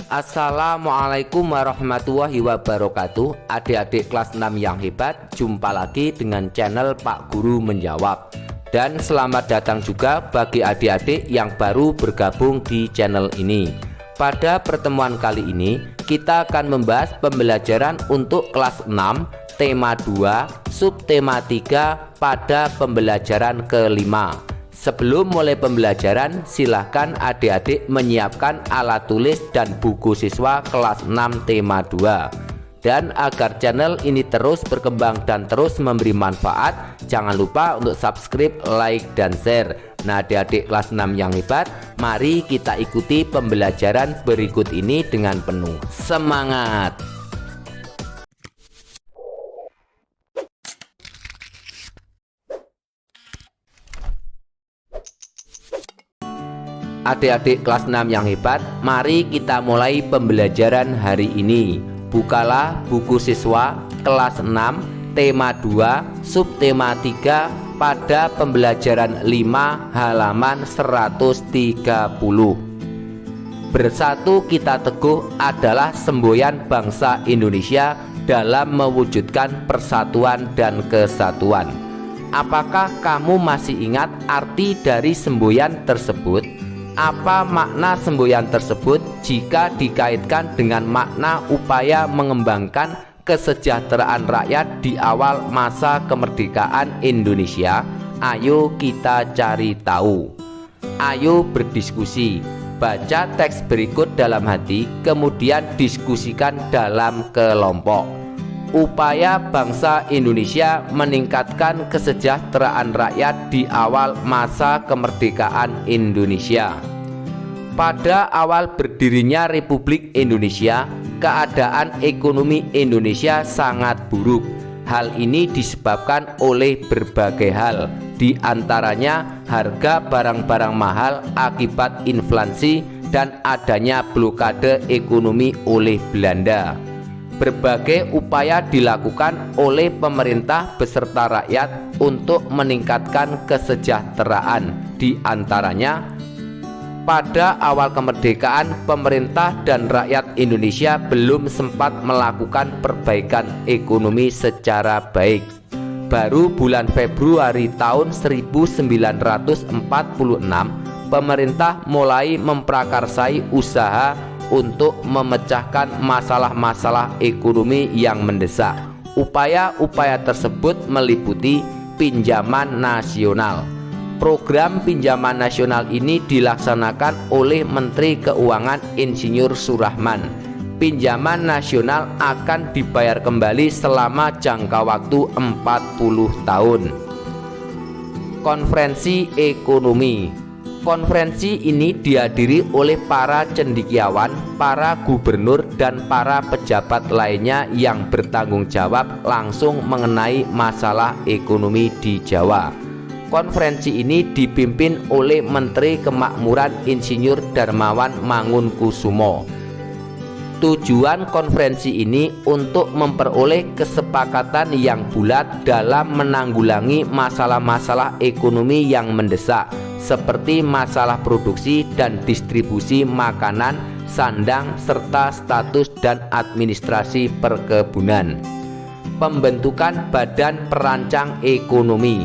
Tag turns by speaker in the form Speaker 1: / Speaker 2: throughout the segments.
Speaker 1: Assalamualaikum warahmatullahi wabarakatuh. Adik-adik kelas 6 yang hebat, jumpa lagi dengan channel Pak Guru Menjawab. Dan selamat datang juga bagi adik-adik yang baru bergabung di channel ini. Pada pertemuan kali ini kita akan membahas pembelajaran untuk kelas 6 tema 2 subtema 3 pada pembelajaran kelima. Sebelum mulai pembelajaran, silahkan adik-adik menyiapkan alat tulis dan buku siswa kelas 6 tema 2. Dan agar channel ini terus berkembang dan terus memberi manfaat, jangan lupa untuk subscribe, like, dan share. Nah, adik-adik kelas 6 yang hebat, mari kita ikuti pembelajaran berikut ini dengan penuh semangat. Adik-adik kelas 6 yang hebat, mari kita mulai pembelajaran hari ini. Bukalah buku siswa kelas 6 tema 2 subtema 3 pada pembelajaran 5 halaman 130. Bersatu kita teguh adalah semboyan bangsa Indonesia dalam mewujudkan persatuan dan kesatuan. Apakah kamu masih ingat arti dari semboyan tersebut? Apa makna semboyan tersebut jika dikaitkan dengan makna upaya mengembangkan kesejahteraan rakyat di awal masa kemerdekaan Indonesia? Ayo kita cari tahu. Ayo berdiskusi. Baca teks berikut dalam hati, kemudian diskusikan dalam kelompok. Upaya bangsa Indonesia meningkatkan kesejahteraan rakyat di awal masa kemerdekaan Indonesia. Pada awal berdirinya Republik Indonesia, keadaan ekonomi Indonesia sangat buruk. Hal ini disebabkan oleh berbagai hal, di antaranya harga barang-barang mahal akibat inflasi dan adanya blokade ekonomi oleh Belanda. Berbagai upaya dilakukan oleh pemerintah beserta rakyat untuk meningkatkan kesejahteraan. Di antaranya, pada awal kemerdekaan, pemerintah dan rakyat Indonesia belum sempat melakukan perbaikan ekonomi secara baik. Baru bulan Februari tahun 1946, pemerintah mulai memprakarsai usaha untuk memecahkan masalah-masalah ekonomi yang mendesak. Upaya-upaya tersebut meliputi pinjaman nasional. Program pinjaman nasional ini dilaksanakan oleh Menteri Keuangan Insinyur Surahman. Pinjaman nasional akan dibayar kembali selama jangka waktu 40 tahun. Konferensi ekonomi. Konferensi ini dihadiri oleh para cendekiawan, para gubernur, dan para pejabat lainnya yang bertanggung jawab langsung mengenai masalah ekonomi di Jawa. Konferensi ini dipimpin oleh Menteri Kemakmuran Insinyur Darmawan Mangunkusumo. Tujuan konferensi ini untuk memperoleh kesepakatan yang bulat dalam menanggulangi masalah-masalah ekonomi yang mendesak, seperti masalah produksi dan distribusi makanan, sandang, serta status dan administrasi perkebunan. Pembentukan Badan Perancang Ekonomi.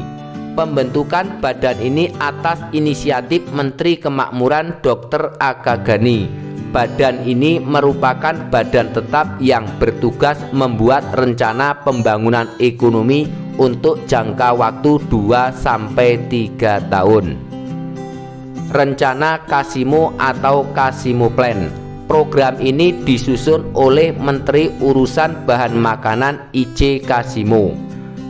Speaker 1: Pembentukan badan ini atas inisiatif Menteri Kemakmuran Dr. Aka Gani. Badan ini merupakan badan tetap yang bertugas membuat rencana pembangunan ekonomi untuk jangka waktu 2-3 tahun. Rencana Kasimo atau Kasimo Plan. Program ini disusun oleh Menteri Urusan Bahan Makanan I.C. Kasimo.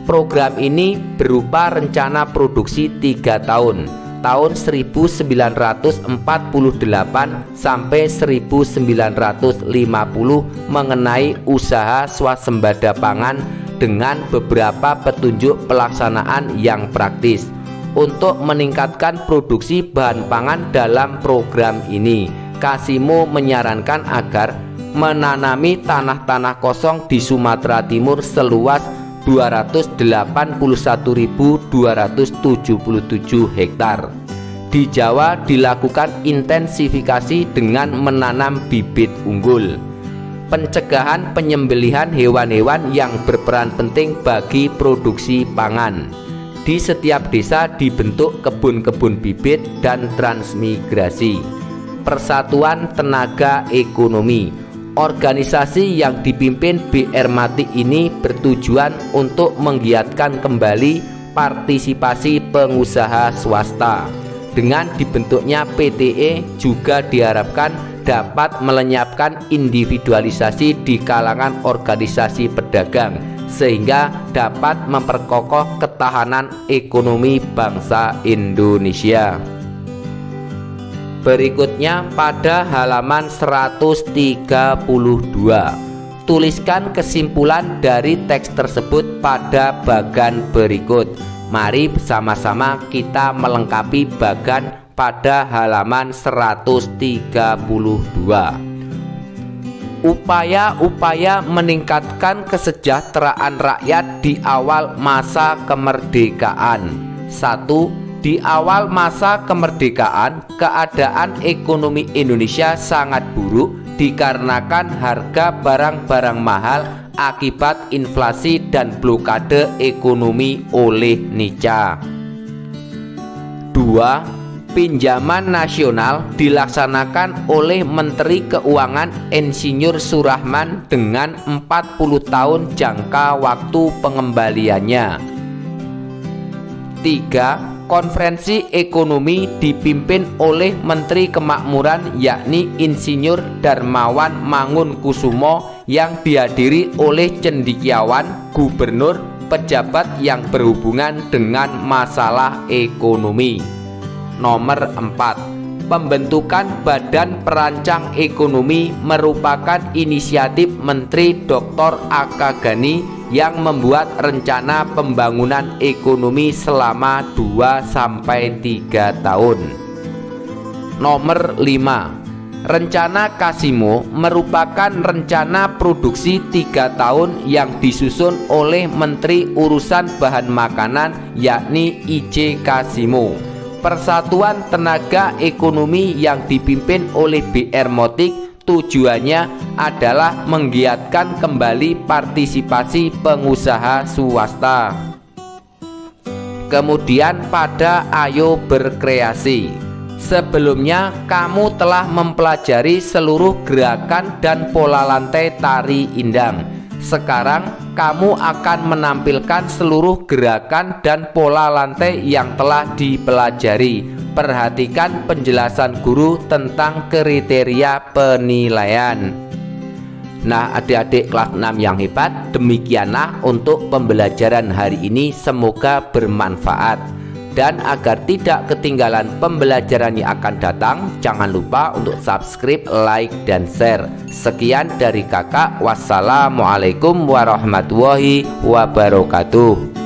Speaker 1: Program ini berupa rencana produksi 3 tahun, tahun 1948 sampai 1950 mengenai usaha swasembada pangan dengan beberapa petunjuk pelaksanaan yang praktis. Untuk meningkatkan produksi bahan pangan dalam program ini, Kasimo menyarankan agar menanami tanah-tanah kosong di Sumatera Timur seluas 281.277 hektar. Di Jawa dilakukan intensifikasi dengan menanam bibit unggul. Pencegahan penyembelihan hewan-hewan yang berperan penting bagi produksi pangan. Di setiap desa dibentuk kebun-kebun bibit dan transmigrasi. Persatuan Tenaga Ekonomi. Organisasi yang dipimpin BR Matik ini bertujuan untuk menggiatkan kembali partisipasi pengusaha swasta. Dengan dibentuknya PTE juga diharapkan dapat melenyapkan individualisasi di kalangan organisasi pedagang, sehingga dapat memperkokoh ketahanan ekonomi bangsa Indonesia. Berikutnya pada halaman 132, tuliskan kesimpulan dari teks tersebut pada bagan berikut. Mari bersama-sama kita melengkapi bagan pada halaman 132. Upaya-upaya meningkatkan kesejahteraan rakyat di awal masa kemerdekaan. 1. Di awal masa kemerdekaan, keadaan ekonomi Indonesia sangat buruk dikarenakan harga barang-barang mahal akibat inflasi dan blokade ekonomi oleh Nica. 2. Pinjaman nasional dilaksanakan oleh Menteri Keuangan Insinyur Surahman dengan 40 tahun jangka waktu pengembaliannya. 3. Konferensi ekonomi dipimpin oleh Menteri Kemakmuran yakni Insinyur Darmawan Mangunkusumo yang dihadiri oleh cendekiawan, gubernur, pejabat yang berhubungan dengan masalah ekonomi. Nomor 4. Pembentukan Badan Perancang Ekonomi merupakan inisiatif Menteri Dr. Aka Gani yang membuat rencana pembangunan ekonomi selama 2-3 tahun. Nomor 5. Rencana Kasimo merupakan rencana produksi 3 tahun yang disusun oleh Menteri Urusan Bahan Makanan yakni I.J. Kasimo. Persatuan Tenaga Ekonomi yang dipimpin oleh BR Matik tujuannya adalah menggiatkan kembali partisipasi pengusaha swasta. Kemudian pada Ayo Berkreasi. Sebelumnya kamu telah mempelajari seluruh gerakan dan pola lantai tari Indang. Sekarang kamu akan menampilkan seluruh gerakan dan pola lantai yang telah dipelajari. Perhatikan penjelasan guru tentang kriteria penilaian. Nah, adik-adik kelas 6 yang hebat, demikianlah untuk pembelajaran hari ini. Semoga bermanfaat. Dan agar tidak ketinggalan pembelajaran yang akan datang, jangan lupa untuk subscribe, like, dan share. Sekian dari kakak. Wassalamualaikum warahmatullahi wabarakatuh.